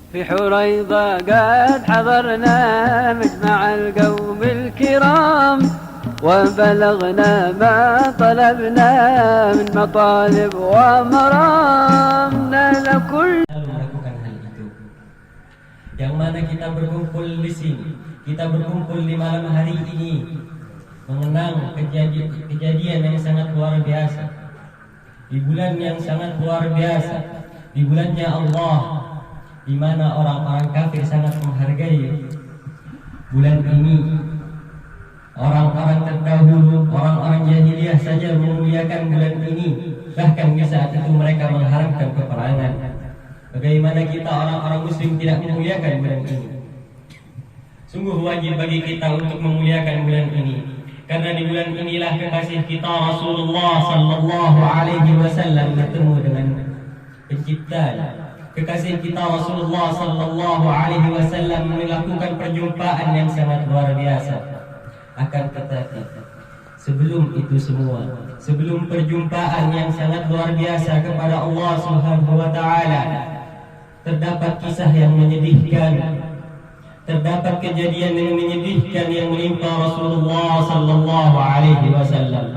في حريضة قد حضرنا مجمع القوم الكرام، وبلغنا ما طلبنا من مطالب ومرام. نال كل melakukan hal itu, yang mana kita berkumpul di sini, kita berkumpul di malam hari ini mengenang kejadian yang sangat luar biasa, di bulan yang sangat luar biasa, di bulannya Allah, di mana orang-orang kafir sangat menghargai bulan ini. Orang-orang terdahulu, orang-orang jahiliyah saja memuliakan bulan ini, bahkan di saat itu mereka mengharamkan peperangan. Bagaimana kita orang-orang muslim tidak memuliakan bulan ini? Sungguh wajib bagi kita untuk memuliakan bulan ini, karena di bulan inilah kekasih kita Rasulullah sallallahu alaihi wasallam bertemu dengan penciptanya. Kekasih kita Rasulullah sallallahu alaihi wasallam melakukan perjumpaan yang sangat luar biasa. Akan tetapi sebelum itu semua, sebelum perjumpaan yang sangat luar biasa kepada Allah Subhanahu wa taala, terdapat kisah yang menyedihkan, terdapat kejadian yang menyedihkan yang menimpa Rasulullah sallallahu alaihi wasallam,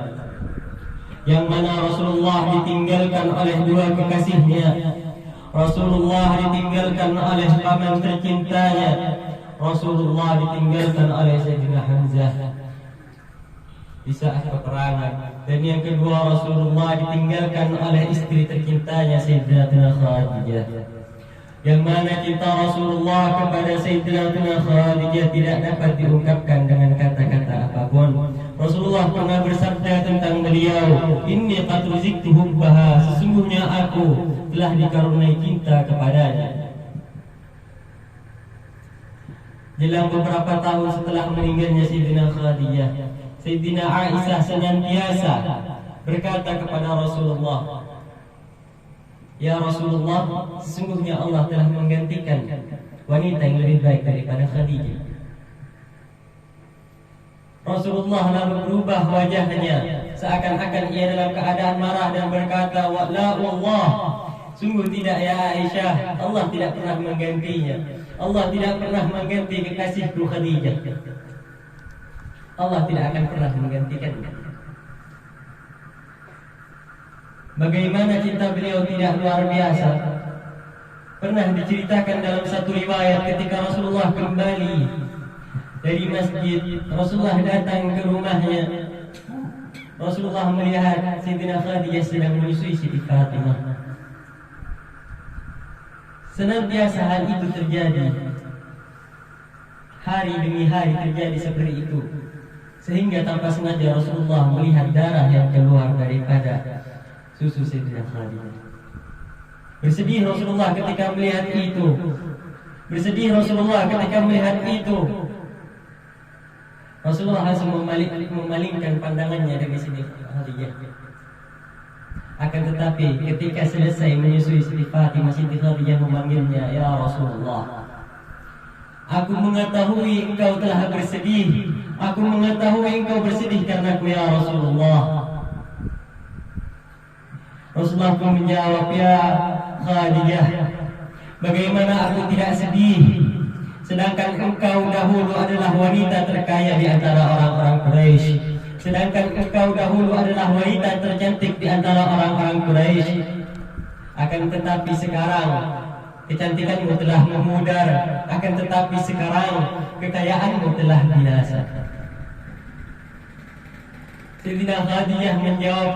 yang mana Rasulullah ditinggalkan oleh dua kekasihnya. Rasulullah ditinggalkan oleh paman tercintanya. Rasulullah ditinggalkan oleh Sayyidina Hamzah di saat peperangan. Dan yang kedua, Rasulullah ditinggalkan oleh istri tercintanya Sayyidatina Khadijah, yang mana cinta Rasulullah kepada Sayyidatina Khadijah tidak dapat diungkapkan dengan kata-kata apapun. Rasulullah pernah bersabda tentang beliau, "Inni qad ruziktu hubbaha," sesungguhnya aku telah dikaruniai cinta kepadanya. Dalam beberapa tahun setelah meninggalnya Sayyidina Khadijah, Sayyidina Aisyah senantiasa berkata kepada Rasulullah, "Ya Rasulullah, sesungguhnya Allah telah menggantikan wanita yang lebih baik daripada Khadijah." Rasulullah lalu berubah wajahnya, seakan-akan ia dalam keadaan marah dan berkata, "La wallah, sungguh tidak ya Aisyah, Allah tidak pernah menggantinya. Allah tidak pernah mengganti kekasihku Khadijah. Allah tidak akan pernah menggantikannya." Bagaimana cinta beliau tidak luar biasa. Pernah diceritakan dalam satu riwayat ketika Rasulullah kembali dari masjid, Rasulullah datang ke rumahnya. Rasulullah melihat Sayyidina Khadijah sedang menyusui Siti Fatimah. Senantiasa hal itu terjadi, hari demi hari terjadi seperti itu, sehingga tanpa sengaja Rasulullah melihat darah yang keluar daripada susu Sayyidina Khadijah. Bersedih Rasulullah ketika melihat itu. Bersedih Rasulullah ketika melihat itu. Rasulullah langsung memalingkan pandangannya dari Siti Khadijah. Akan tetapi ketika selesai menyusui Siti Fatimah, Siti Khadijah memanggilnya, "Ya Rasulullah, aku mengetahui engkau telah bersedih. Aku mengetahui engkau bersedih karenaku ya Rasulullah." Rasulullah pun menjawab, "Ya Khadijah, bagaimana aku tidak sedih, sedangkan engkau dahulu adalah wanita terkaya di antara orang-orang Quraisy. Sedangkan engkau dahulu adalah wanita tercantik di antara orang-orang Quraisy. Akan tetapi sekarang kecantikanmu telah memudar. Akan tetapi sekarang kekayaanmu telah binasa." Sayyidina Khadijah menjawab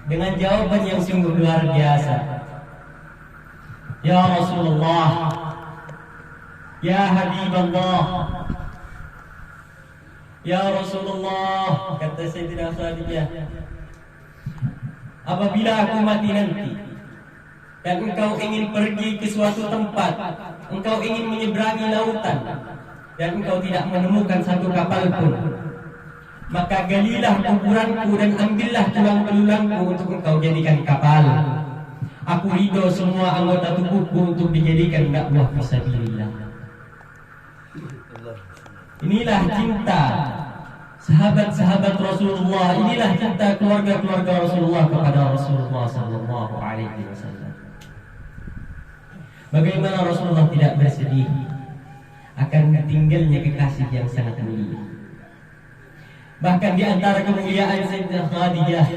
dengan jawaban yang sungguh luar biasa, "Ya Rasulullah, ya Habiballah, ya Rasulullah," kata Sayyidina Khadijah, "apabila aku mati nanti dan engkau ingin pergi ke suatu tempat, engkau ingin menyeberangi lautan dan engkau tidak menemukan satu kapal pun, maka galilah kuburanku dan ambillah tulang belulangku untuk engkau jadikan kapal. Aku ridho semua anggota tubuhku untuk dijadikan dakwah fisabilillah." Inilah cinta sahabat-sahabat Rasulullah, inilah cinta keluarga-keluarga Rasulullah kepada Rasulullah sallallahu alaihi wasallam. Bagaimana Rasulullah tidak bersedih akan tinggalnya kekasih yang sangat mulia. Bahkan di antara kemuliaan Sayyidah Khadijah,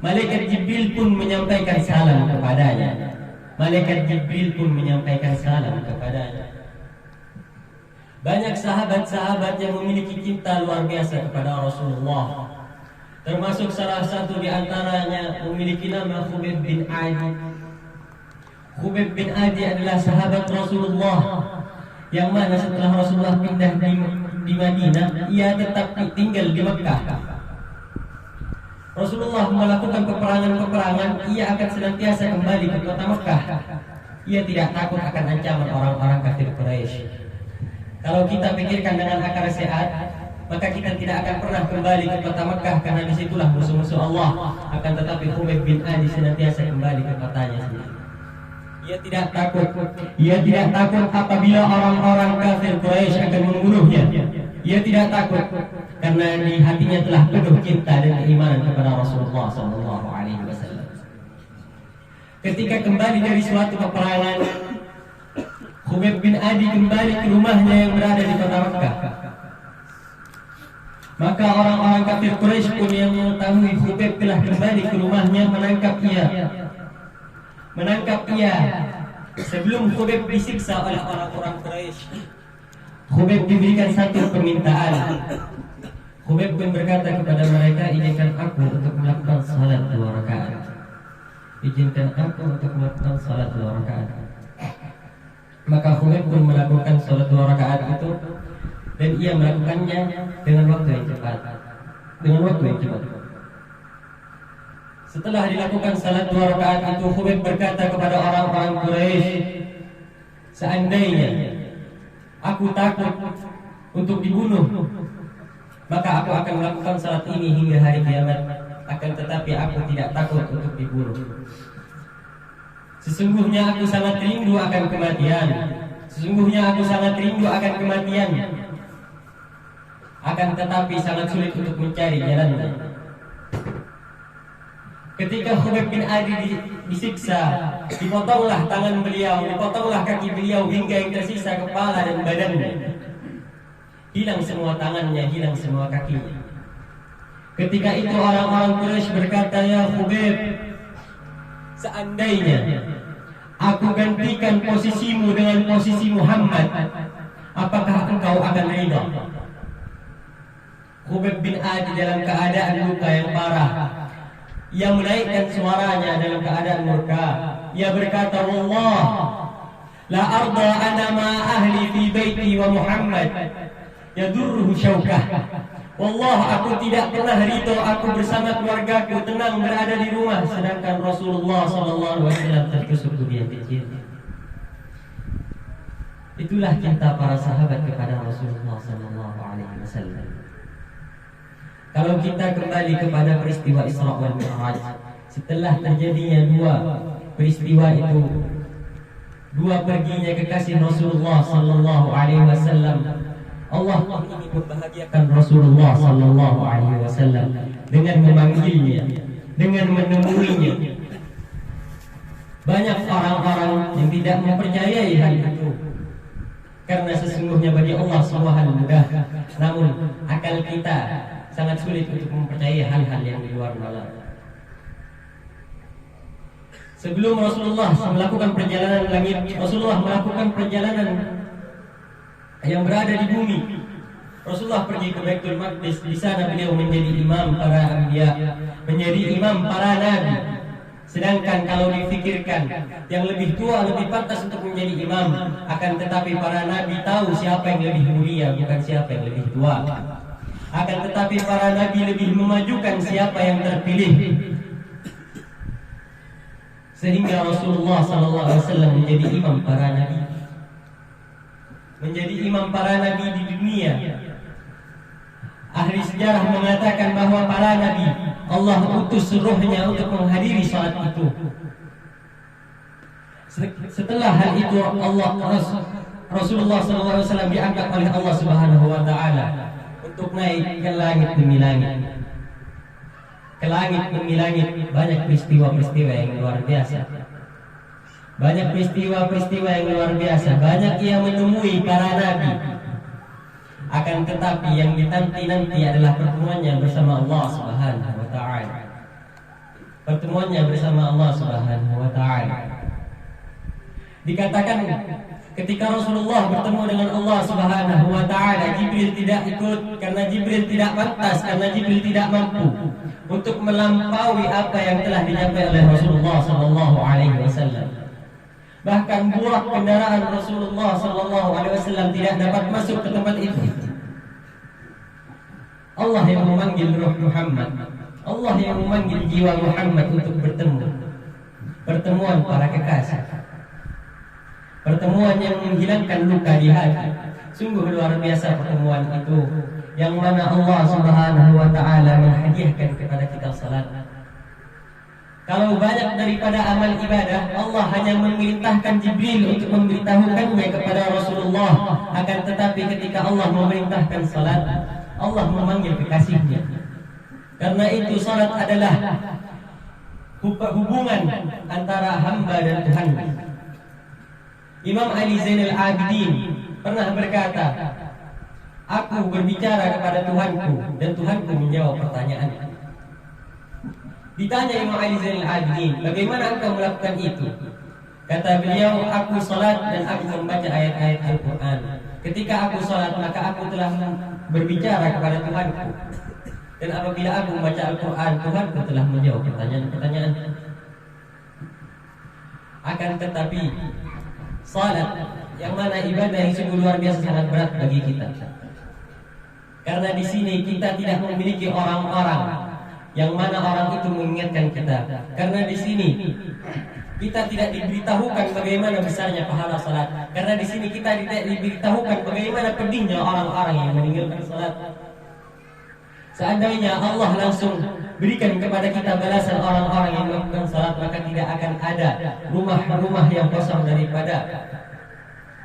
Malaikat Jibril pun menyampaikan salam kepadanya. Malaikat Jibril pun menyampaikan salam kepadanya. Banyak sahabat-sahabat yang memiliki cinta luar biasa kepada Rasulullah. Termasuk salah satu di antaranya memiliki nama Khubayb bin Adi. Khubayb bin Adi adalah sahabat Rasulullah yang mana setelah Rasulullah pindah di Madinah, ia tetap tinggal di Mekah. Rasulullah melakukan peperangan-peperangan, ia akan senantiasa kembali ke kota Mekah. Ia tidak takut akan ancaman orang-orang kafir Quraisy. Kalau kita pikirkan dengan akal sehat, maka kita tidak akan pernah kembali ke kota Mekah, karena disitulah musuh-musuh Allah. Akan tetapi Khubayb bin Adi senantiasa kembali ke kotanya sendiri. Ia tidak takut apabila orang-orang kafir Quraisy akan membunuhnya. Ia tidak takut karena di hatinya telah penuh cinta dan keimanan kepada Rasulullah SAW. Ketika kembali dari suatu peperangan, Khubayb bin Adi kembali ke rumahnya yang berada di kota Mekah. Maka orang-orang kafir Quraisy pun yang mengetahui Khubayb telah kembali ke rumahnya menangkap ia sebelum Khubayb disiksa oleh orang-orang Quraisy. Khubayb diberikan satu permintaan. Khubayb pun berkata kepada mereka, izinkan aku untuk melakukan salat 2 rakaat. Izinkan aku untuk melakukan salat 2 rakaat. Maka Khubayb pun melakukan salat 2 rakaat itu, dan ia melakukannya dengan waktu yang cepat. Setelah dilakukan salat 2 rakaat itu, Khubayb berkata kepada orang-orang Quraisy, seandainya aku takut untuk dibunuh, maka aku akan melakukan salat ini hingga hari kiamat. Akan tetapi aku tidak takut untuk dibunuh. Sesungguhnya aku sangat rindu akan kematian. Akan tetapi sangat sulit untuk mencari jalannya. Ketika Khubayb bin Adi disiksa, dipotonglah tangan beliau, dipotonglah kaki beliau hingga yang tersisa kepala dan badannya. Hilang semua tangannya, hilang semua kakinya. Ketika itu orang-orang Quraisy berkata, ya Khubayb, seandainya aku gantikan posisimu dengan posisi Muhammad, apakah engkau akan ridha? Khubayb bin Adi dalam keadaan luka yang parah, ia menaikkan suaranya dalam keadaan murka. Ia berkata, wallah la arda ana ma ahli fi baiti wa Muhammad yadurruhu syaukah. Wallah, aku tidak pernah ridho aku bersama keluargaku tenang berada di rumah, sedangkan Rasulullah SAW tertusuk durian kecil. Itulah cinta para sahabat kepada Rasulullah SAW. Kalau kita kembali kepada peristiwa Isra wal Mi'raj, setelah terjadinya 2 peristiwa itu, 2 perginya kekasih Rasulullah SAW, Allah ingin membahagiakan Rasulullah SAW dengan memanggilnya, dengan menemuinya. Banyak orang-orang yang tidak mempercayai hal itu, karena sesungguhnya bagi Allah semua hal mudah. Namun akal kita sangat sulit untuk mempercayai hal-hal yang di luar nalar. Sebelum Rasulullah melakukan perjalanan langit, Rasulullah melakukan perjalanan yang berada di bumi. Rasulullah pergi ke Baitul Maqdis. Di sana beliau menjadi imam para anbiya, menjadi imam para nabi. Sedangkan kalau difikirkan, yang lebih tua lebih pantas untuk menjadi imam. Akan tetapi para nabi tahu siapa yang lebih mulia, bukan siapa yang lebih tua. Akan tetapi para nabi lebih memajukan siapa yang terpilih. Sehingga Rasulullah SAW menjadi imam para nabi, menjadi imam para nabi di dunia. Ahli sejarah mengatakan bahwa para nabi Allah utus ruhnya untuk menghadiri salat itu. Setelah hal itu Rasulullah SAW diangkat oleh Allah Subhanahu wa Ta'ala untuk naik ke langit demi langit. Ke langit demi langit, banyak peristiwa-peristiwa yang luar biasa. Banyak peristiwa-peristiwa yang luar biasa. Banyak ia menemui para nabi. Akan tetapi yang dinanti-nanti adalah pertemuannya bersama Allah Subhanahu wa taala. Pertemuannya bersama Allah Subhanahu wa taala. Dikatakan ketika Rasulullah bertemu dengan Allah Subhanahu wa taala, Jibril tidak ikut karena Jibril tidak pantas, karena Jibril tidak mampu untuk melampaui apa yang telah dicapai oleh Rasulullah sallallahu alaihi wasallam. Bahkan buah kendaraan Rasulullah sallallahu alaihi wasallam tidak dapat masuk ke tempat itu. Allah yang memanggil ruh Muhammad, Allah yang memanggil jiwa Muhammad untuk bertemu. Pertemuan para kekasih, pertemuan yang menghilangkan luka di hati. Sungguh luar biasa pertemuan itu, yang mana Allah Subhanahu wa taala menghadiahkan kepada kita salat. Kalau banyak daripada amal ibadah, Allah hanya memerintahkan Jibril untuk memberitahukannya kepada Rasulullah. Akan tetapi ketika Allah memerintahkan salat, Allah memanggil kekasihnya. Karena itu salat adalah hubungan antara hamba dan Tuhan. Imam Ali Zainal Abidin pernah berkata, aku berbicara kepada Tuhanku dan Tuhanku menjawab pertanyaan. Ditanya Imam Ali Zainal Abidin, bagaimana engkau melakukan itu? Kata beliau, aku salat dan aku membaca ayat-ayat Al-Quran. Ketika aku salat, maka aku telah berbicara kepada Tuhanku. Dan apabila aku membaca Al-Quran, Tuhanku telah menjawab pertanyaan-pertanyaan. Akan tetapi salat, yang mana ibadah yang sungguh luar biasa, sangat berat bagi kita. Karena di sini kita tidak memiliki orang-orang yang mana orang itu mengingatkan kita. Karena di sini kita tidak diberitahukan bagaimana besarnya pahala salat. Karena di sini kita tidak diberitahukan bagaimana pedihnya orang-orang yang meninggalkan salat. Seandainya Allah langsung berikan kepada kita balasan orang-orang yang melakukan salat, maka tidak akan ada rumah-rumah yang kosong daripada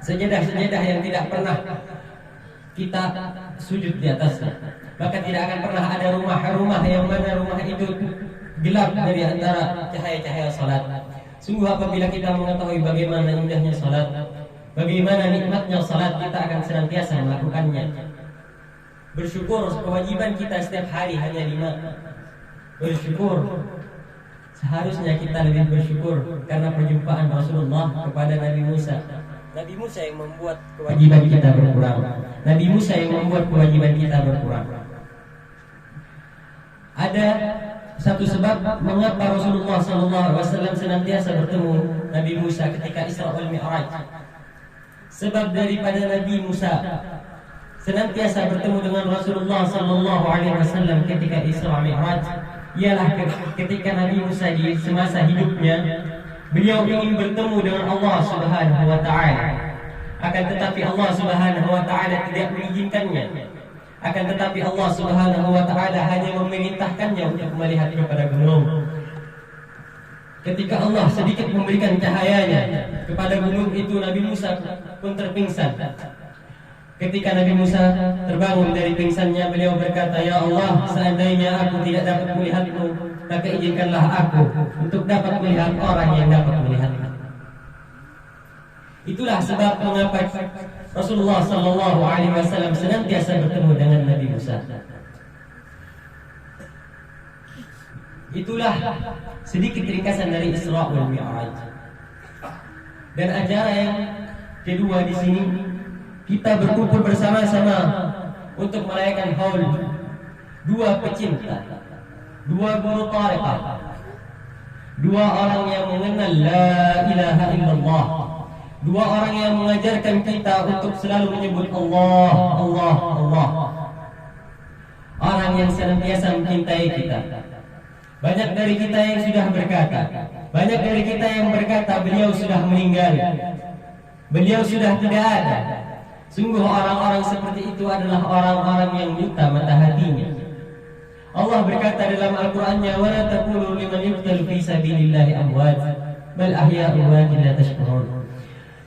sejadah-sejadah yang tidak pernah kita sujud di atasnya. Maka tidak akan pernah ada rumah-rumah yang mana rumah itu gelap dari antara cahaya-cahaya salat. Sungguh apabila kita mengetahui bagaimana indahnya salat, bagaimana nikmatnya salat, kita akan senantiasa melakukannya. Bersyukur, kewajiban kita setiap hari hanya 5. Bersyukur, seharusnya kita lebih bersyukur karena perjumpaan Rasulullah kepada Nabi Musa. Nabi Musa yang membuat kewajiban kita berkurang. Nabi Musa yang membuat kewajiban kita berkurang. Ada satu sebab mengapa Rasulullah SAW senantiasa bertemu Nabi Musa ketika Isra wal Mi'raj. Sebab daripada Nabi Musa senantiasa bertemu dengan Rasulullah SAW ketika Isra Mi'raj, ialah ketika Nabi Musa di semasa hidupnya beliau ingin bertemu dengan Allah Subhanahu wa taala. Akan tetapi Allah Subhanahu wa taala tidak mengizinkannya. Akan tetapi Allah Subhanahu wa taala hanya memerintahkannya untuk melihat kepada gunung. Ketika Allah sedikit memberikan cahayanya kepada gunung itu, Nabi Musa pun terpingsan. Ketika Nabi Musa terbangun dari pingsannya, beliau berkata, "Ya Allah, seandainya aku tidak dapat melihatmu, maka izinkanlah aku untuk dapat melihat orang yang dapat melihatmu." Itulah sebab mengapa Rasulullah SAW senantiasa bertemu dengan Nabi Musa. Itulah sedikit ringkasan dari Isra wal Mi'raj. Dan ajaran yang kedua di sini, kita berkumpul bersama-sama untuk merayakan haul dua pecinta, dua guru tariqah, dua orang yang mengenal la ilaha illallah, dua orang yang mengajarkan kita untuk selalu menyebut Allah, Allah, Allah. Orang yang senantiasa mencintai kita. Banyak dari kita yang sudah berkata, banyak dari kita yang berkata beliau sudah meninggal, beliau sudah tidak ada. Sungguh orang-orang seperti itu adalah orang-orang yang buta mata hatinya. Allah berkata dalam Al-Qur'annya, "Wa la taqulu liman yuqtalu fi sabilillahi amwat, bal ahya'un walakin la tashkurun."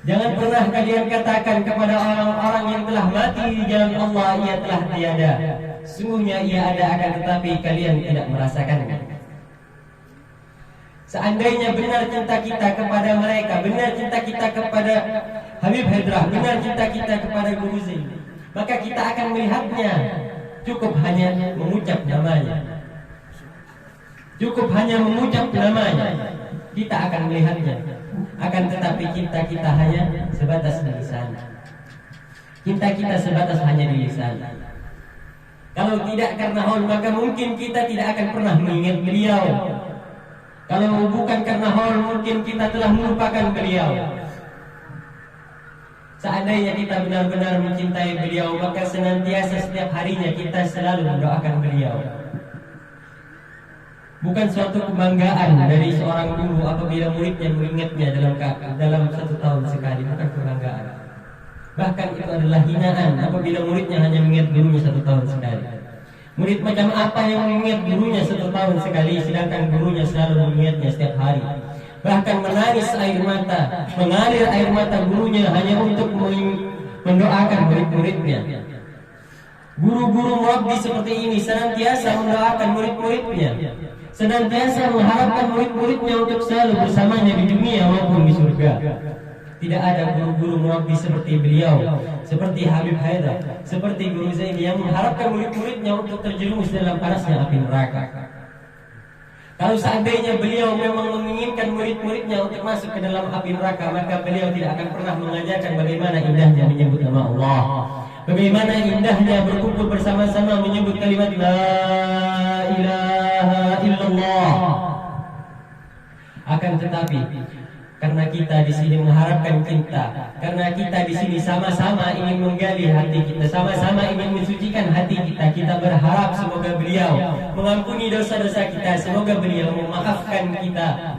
Jangan pernah kalian katakan kepada orang-orang yang telah mati di jalan Allah, ia telah tiada. Sungguhnya ia ada, akan tetapi kalian tidak merasakannya. Seandainya benar cinta kita kepada mereka, benar cinta kita kepada Habib Haidrah, benar cinta kita kepada Guru Zain, maka kita akan melihatnya. Cukup hanya mengucap namanya. Cukup hanya mengucap namanya, kita akan melihatnya. Akan tetapi cinta kita hanya sebatas di lisan. Cinta kita sebatas hanya di lisan. Kalau tidak karena haul, maka mungkin kita tidak akan pernah mengingat beliau. Kalau bukan karena haul, mungkin kita telah melupakan beliau. Seandainya kita benar-benar mencintai beliau, maka senantiasa setiap harinya kita selalu mendoakan beliau. Bukan suatu kebanggaan dari seorang guru apabila muridnya mengingatnya dalam 1 tahun sekali, bukan kebanggaan. Bahkan itu adalah hinaan apabila muridnya hanya mengingat gurunya 1 tahun sekali. Murid macam apa yang mengingat gurunya 1 tahun sekali, sedangkan gurunya selalu mengingatnya setiap hari. Bahkan menangis air mata, mengalir air mata gurunya hanya untuk mendoakan murid-muridnya. Guru-guru murabbi seperti ini senantiasa mendoakan murid-muridnya, senantiasa mengharapkan murid-muridnya untuk selalu bersamanya di dunia maupun di surga. Tidak ada guru-guru murabbi seperti beliau, seperti Habib Haidrah, seperti Guru Zain yang mengharapkan murid-muridnya untuk terjerumus dalam panasnya api neraka. Kalau seandainya beliau memang menginginkan murid-muridnya untuk masuk ke dalam api neraka, maka beliau tidak akan pernah mengajarkan bagaimana indahnya menyebut nama Allah, bagaimana indahnya berkumpul bersama-sama menyebut kalimat La ilaha illallah. Akan tetapi karena kita di sini mengharapkan cinta, karena kita di sini sama-sama ingin menggali hati kita, sama-sama ingin mensucikan hati kita, kita berharap semoga beliau mengampuni dosa-dosa kita, semoga beliau memaafkan kita,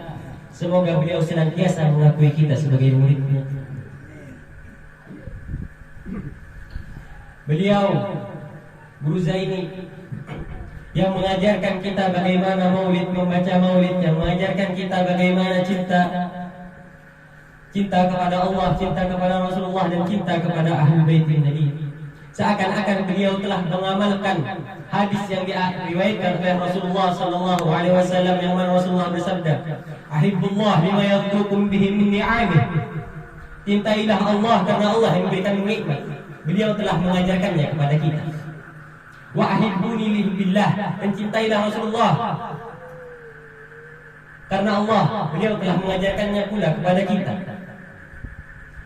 semoga beliau senantiasa mengakui kita sebagai muridnya. Beliau, Guru Zaini, yang mengajarkan kita bagaimana maulid, membaca maulid, yang mengajarkan kita bagaimana cinta kepada Allah, cinta kepada Rasulullah, dan cinta kepada Ahlul Bait Nabi. Seakan-akan beliau telah mengamalkan hadis yang diriwayatkan oleh Rasulullah sallallahu alaihi wasallam, yang mana Rasulullah bersabda, "Ahibbullah lima yadhkurukum bihi min ni'amih." Cintailah Allah karena Allah yang memberikan nikmat. Beliau telah mengajarkannya kepada kita. Wa ahibbuni lillah, dan cintailah Rasulullah karena Allah. Beliau telah mengajarkannya pula kepada kita.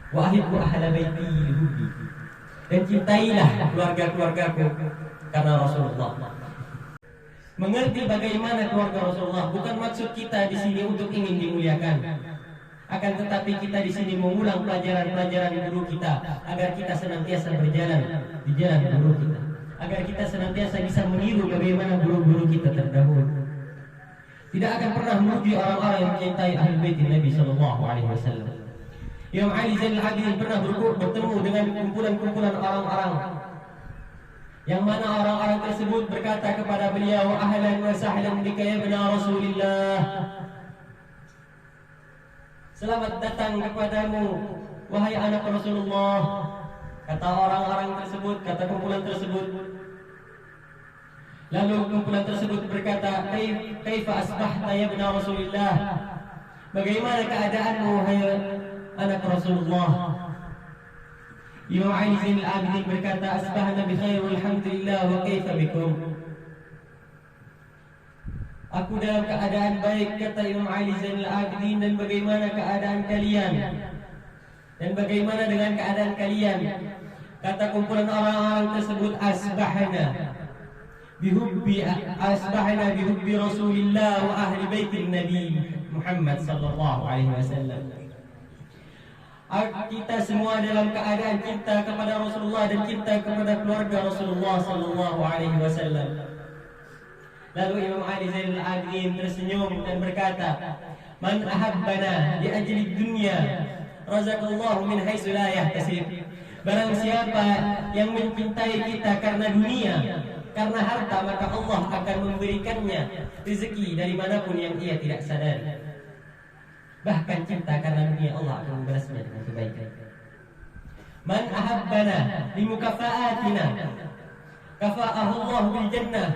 Wa ahibbu ahla baiti lihubbi, dan cintailah keluarga-keluargaku karena Rasulullah. Mengerti bagaimana keluarga Rasulullah bukan maksud kita di sini untuk ingin dimuliakan, akan tetapi kita di sini mengulang pelajaran-pelajaran guru kita agar kita senantiasa berjalan di jalan guru kita, agar kita senantiasa bisa meniru bagaimana guru-guru kita terdahulu. Tidak akan pernah merugi orang-orang yang mencintai Ahlul Bait Nabi sallallahu alaihi wasallam. Imam Ali Zainal Abidin pernah bertemu dengan kumpulan-kumpulan orang-orang, yang mana orang-orang tersebut berkata kepada beliau, "Ahlan wa sahlan bika ya ibn Rasulillah." Selamat datang kepadamu wahai anak Rasulullah. Kata orang-orang tersebut, kata kumpulan tersebut. Lalu kumpulan tersebut berkata, "Kaifa asbahta ya ibn Rasulillah?" Bagaimana keadaanmu wahai anak Rasulullah? Imam Ali Zainal Abidin berkata, "Asbahna bi khair walhamdulillah wa kaifa bikum?" Aku dalam keadaan baik, kata Imam Ali Zainal Abidin, dan bagaimana keadaan kalian? Dan bagaimana dengan keadaan kalian? Kata kumpulan orang-orang tersebut, asbahna bihubbi Rasulillah wa ahli baitin Nabi Muhammad sallallahu alaihi wasallam. Kita semua dalam keadaan cinta kepada Rasulullah dan cinta kepada keluarga Rasulullah sallallahu alaihi wasallam. Lalu Imam Ali Zainal Abidin tersenyum dan berkata, "Man ahabbana li ajli dunya, razaqallahu min haitsu la yahtasib." Barang siapa yang mencintai kita karena dunia, karena harta, maka Allah akan memberikannya rezeki dari manapun yang ia tidak sadari. Bahkan cinta karena dunia, Allah akan membalasnya dengan kebaikan. Man ahabbana li mukafaatina, kafa'ahu Allah bil jannah.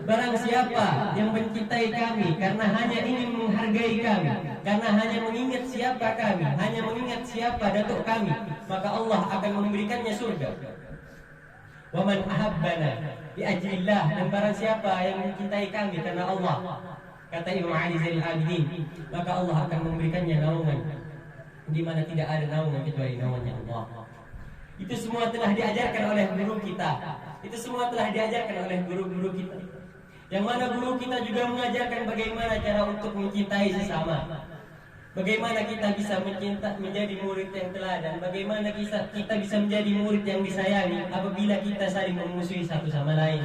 Barang siapa yang mencintai kami karena hanya ingin menghargai kami, karena hanya mengingat siapa kami, hanya mengingat siapa datuk kami, maka Allah akan memberikannya surga. Wa man ahabbana bi ajlillah, dan barang siapa yang mencintai kami karena Allah, kata Imam Ali Zainal Abidin, maka Allah akan memberikannya naungan di mana tidak ada naungan kecuali naungannya Allah. Itu semua telah diajarkan oleh guru kita. Itu semua telah diajarkan oleh guru-guru kita. Yang mana guru kita juga mengajarkan bagaimana cara untuk mencintai sesama. Bagaimana kita bisa menjadi murid yang teladan. Bagaimana kita bisa menjadi murid yang disayangi apabila kita saling memusuhi satu sama lain.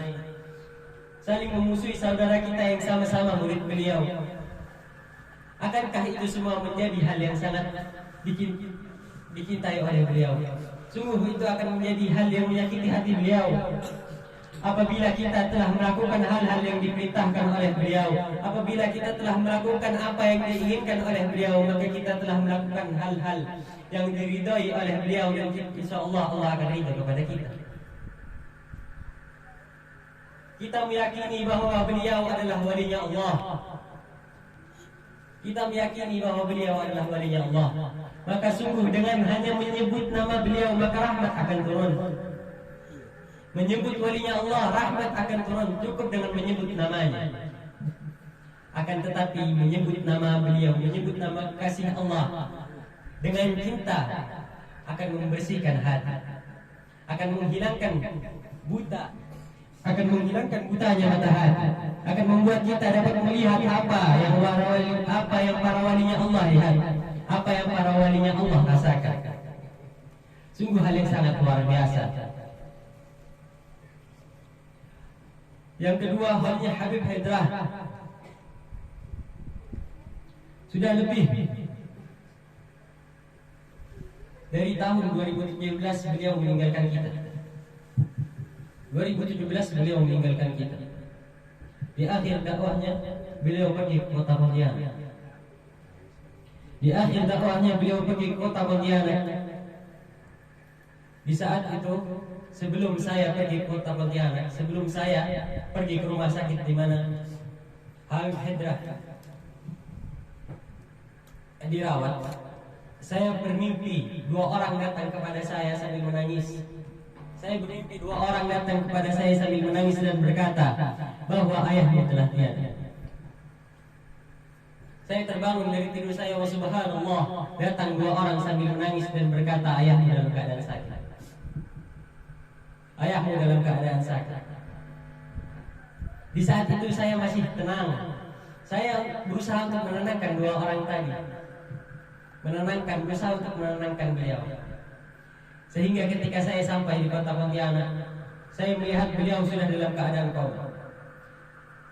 Saling memusuhi saudara kita yang sama-sama murid beliau. Akankah itu semua menjadi hal yang sangat dicintai oleh beliau? Sungguh itu akan menjadi hal yang menyakiti hati beliau apabila kita telah melakukan hal-hal yang diperintahkan oleh beliau. Apabila kita telah melakukan apa yang diinginkan oleh beliau, maka kita telah melakukan hal-hal yang diridhai oleh beliau, dan insyaallah Allah akan ridha kepada kita. Kita meyakini bahwa beliau adalah walinya Allah. Kita meyakini bahwa beliau adalah walinya Allah. Maka sungguh dengan hanya menyebut nama beliau maka rahmat akan turun. Menyebut walinya Allah, rahmat akan turun. Cukup dengan menyebut namanya. Akan tetapi menyebut nama beliau, menyebut nama kasih Allah dengan cinta akan membersihkan hati, akan menghilangkan buta, akan menghilangkan butanya mata hati, akan membuat kita dapat melihat apa yang para walinya Allah lihat, apa yang para walinya Allah rasakan. Sungguh hal yang sangat luar biasa. Yang kedua, halnya Habib Haidrah. Sudah lebih dari tahun 2017 beliau meninggalkan kita. 2017 beliau meninggalkan kita. Di akhir dakwahnya beliau pergi ke kota Pontianak. Di akhir dakwahnya beliau pergi ke kota Pontianak. Di saat itu, sebelum saya pergi ke kota Pontianak, sebelum saya pergi ke rumah sakit di mana Habib Haidrah dirawat, saya bermimpi dua orang datang kepada saya sambil menangis. Saya bermimpi dua orang datang kepada saya sambil menangis dan berkata bahwa ayahmu telah tiada. Saya terbangun dari tidur saya, wa subhanallah, datang dua orang sambil menangis dan berkata ayahmu dalam keadaan sakit. Ayahmu dalam keadaan sakit. Di saat itu saya masih tenang. Saya berusaha untuk menenangkan dua orang tadi. Berusaha untuk menenangkan beliau. Sehingga ketika saya sampai di kota Pontianak, saya melihat beliau sudah dalam keadaan koma.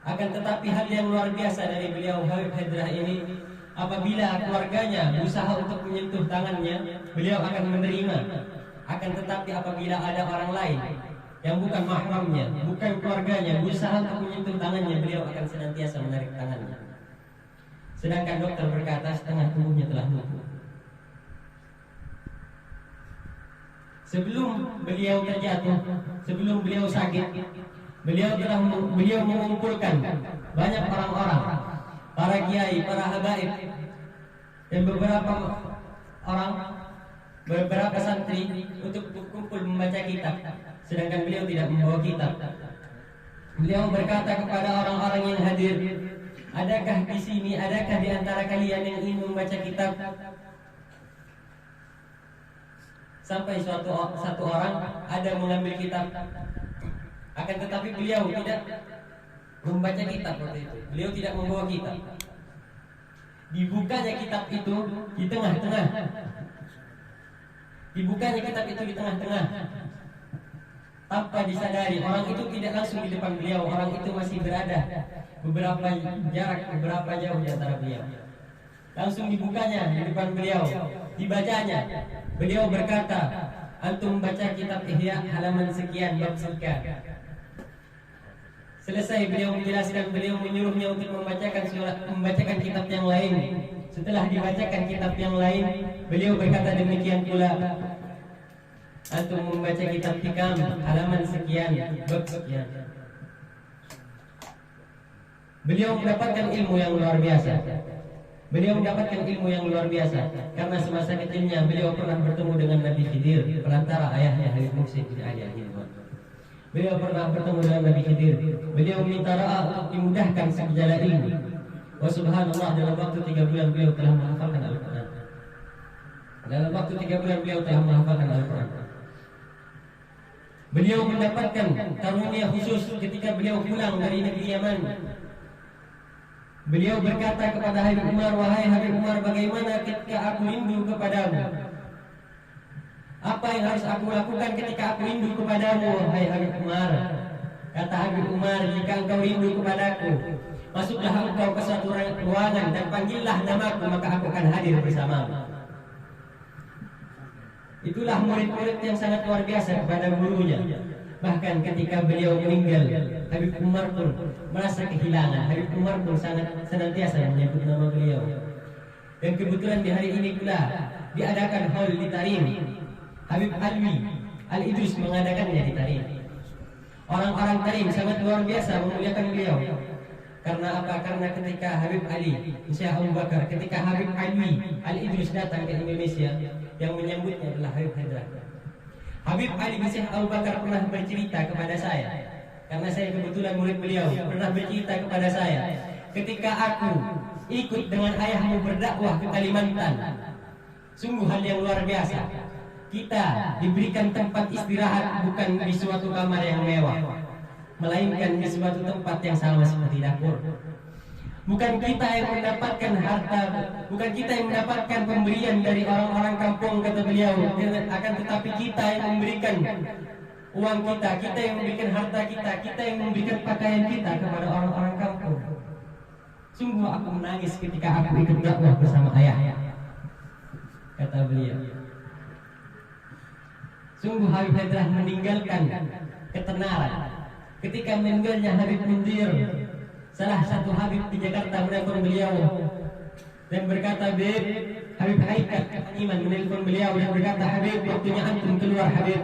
Akan tetapi hal yang luar biasa dari beliau Habib Haidrah ini, apabila keluarganya berusaha untuk menyentuh tangannya, beliau akan menerima. Akan tetapi apabila ada orang lain yang bukan mahramnya, bukan keluarganya, berusaha untuk menyentuh tangannya, beliau akan senantiasa menarik tangannya. Sedangkan dokter berkata setengah tubuhnya telah lumpuh. Sebelum beliau terjatuh, sebelum beliau sakit, beliau mengumpulkan banyak orang-orang, para kiai, para habaib, dan beberapa santri untuk berkumpul membaca kitab. Sedangkan beliau tidak membawa kitab. Beliau berkata kepada orang-orang yang hadir, adakah di sini, adakah di antara kalian yang ingin membaca kitab? Sampai satu orang ada mengambil kitab. Akan tetapi beliau tidak membaca kitab waktu itu. Beliau tidak membawa kitab. Dibukanya kitab itu di tengah-tengah. Dibukanya kitab itu di tengah-tengah. Tanpa disadari, orang itu tidak langsung di depan beliau. Orang itu masih berada beberapa jauh di antara beliau. Langsung dibukanya di depan beliau, dibacanya. Beliau berkata, antum baca kitab Ihya halaman sekian, bab sekian. Selesai beliau menjelaskan, beliau menyuruhnya untuk membacakan kitab yang lain. Setelah dibacakan kitab yang lain, beliau berkata demikian pula, antum membaca kitab Hikam halaman sekian, bab sekian. Beliau mendapatkan ilmu yang luar biasa. Beliau mendapatkan ilmu yang luar biasa karena semasa kecilnya beliau pernah bertemu dengan Nabi Khidir, perantara ayahnya Habib Muhsin bin Ali Al-Hilman. Beliau pernah bertemu dengan Nabi Khidir. Beliau minta doa untuk dimudahkan segala ilmu. Wa subhanallah, dalam waktu 3 bulan beliau telah menghafalkan Al-Quran. Dalam waktu 3 bulan beliau telah menghafalkan Al-Quran. Beliau mendapatkan karunia khusus ketika beliau pulang dari negeri Yaman. Beliau berkata kepada Habib Umar, wahai Habib Umar, bagaimana ketika aku rindu kepadamu? Apa yang harus aku lakukan ketika aku rindu kepadamu, wahai Habib Umar? Kata Habib Umar, jika engkau rindu kepadaku, masuklah engkau ke suatu ruangan dan panggillah namaku, maka aku akan hadir bersamamu. Itulah murid-murid yang sangat luar biasa kepada gurunya. Bahkan ketika beliau meninggal, Habib Umar pun merasa kehilangan. Habib Umar pun sangat senantiasa menyebut nama beliau. Dan kebetulan di hari ini pula diadakan haul di Tarim. Habib Alwi Al-Idrus mengadakannya di Tarim. Orang-orang Tarim sangat luar biasa memuliakan beliau. Karena apa? Karena ketika Habib Ali Syekh Abu Bakar, ketika Habib Alwi Al-Idrus datang ke Indonesia, yang menyambutnya adalah Habib Haidar. Habib Ali bin Syekh Abu Bakar pernah bercerita kepada saya, karena saya kebetulan murid beliau, pernah bercerita kepada saya, ketika aku ikut dengan ayahmu berdakwah ke Kalimantan, sungguh hal yang luar biasa. Kita diberikan tempat istirahat bukan di suatu kamar yang mewah, melainkan di suatu tempat yang sama seperti dapur. Bukan kita yang mendapatkan harta, bukan kita yang mendapatkan pemberian dari orang-orang kampung, kata beliau, akan tetapi kita yang memberikan uang kita, kita yang memberikan harta kita, kita yang memberikan pakaian kita kepada orang-orang kampung. Sungguh aku menangis ketika aku ikut dakwah bersama ayah, kata beliau. Sungguh Habib telah meninggalkan ketenaran. Ketika meninggalnya Habib Mundir, salah satu Habib di Jakarta menelpon beliau dan berkata, Habib Haikat Iman menelpon beliau dan berkata, Habib, waktunya antum keluar, Habib.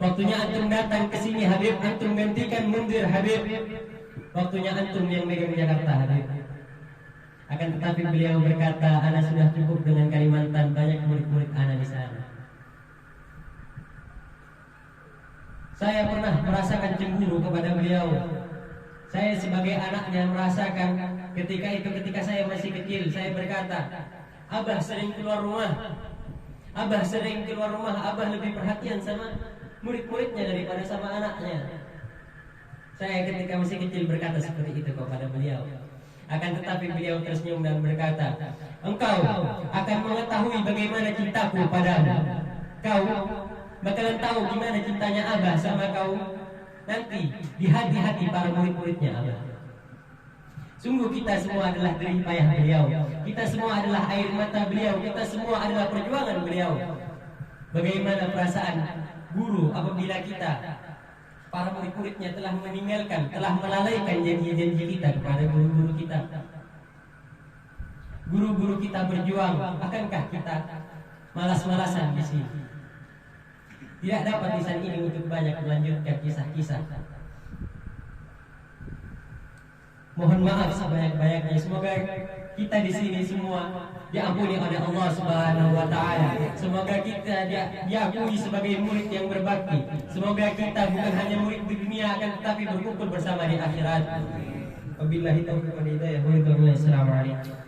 Waktunya antum datang ke sini, Habib. Antum gantikan Mundir, Habib. Waktunya antum yang megang Jakarta, Habib. Akan tetapi beliau berkata, ana sudah cukup dengan Kalimantan, banyak murid-murid ana di sana. Saya pernah merasakan cemburu kepada beliau. Saya sebagai anaknya merasakan ketika saya masih kecil, saya berkata, Abah sering keluar rumah, Abah sering keluar rumah, Abah lebih perhatian sama murid-muridnya daripada sama anaknya. Saya ketika masih kecil berkata seperti itu kepada beliau. Akan tetapi beliau tersenyum dan berkata, engkau akan mengetahui bagaimana cintaku padamu. Kau bakalan tahu gimana cintanya Abah sama kau nanti di hati-hati para murid-muridnya Abah. Sungguh kita semua adalah jerih payah beliau, kita semua adalah air mata beliau, kita semua adalah perjuangan beliau. Bagaimana perasaan guru apabila kita, para murid-muridnya, telah meninggalkan, telah melalaikan janji-janji kita kepada guru-guru kita. Guru-guru kita berjuang, akankah kita malas-malasan di sini? Tidak dapat lisan ini untuk banyak melanjutkan kisah-kisah. Mohon maaf sebanyak-banyaknya. Semoga kita di sini semua diampuni oleh Allah Subhanahu wa taala. Semoga kita diakui sebagai murid yang berbakti. Semoga kita bukan hanya murid di dunia, akan tetapi berkumpul bersama di akhirat. Wabillahi taufiq wal hidayah. Assalamualaikum.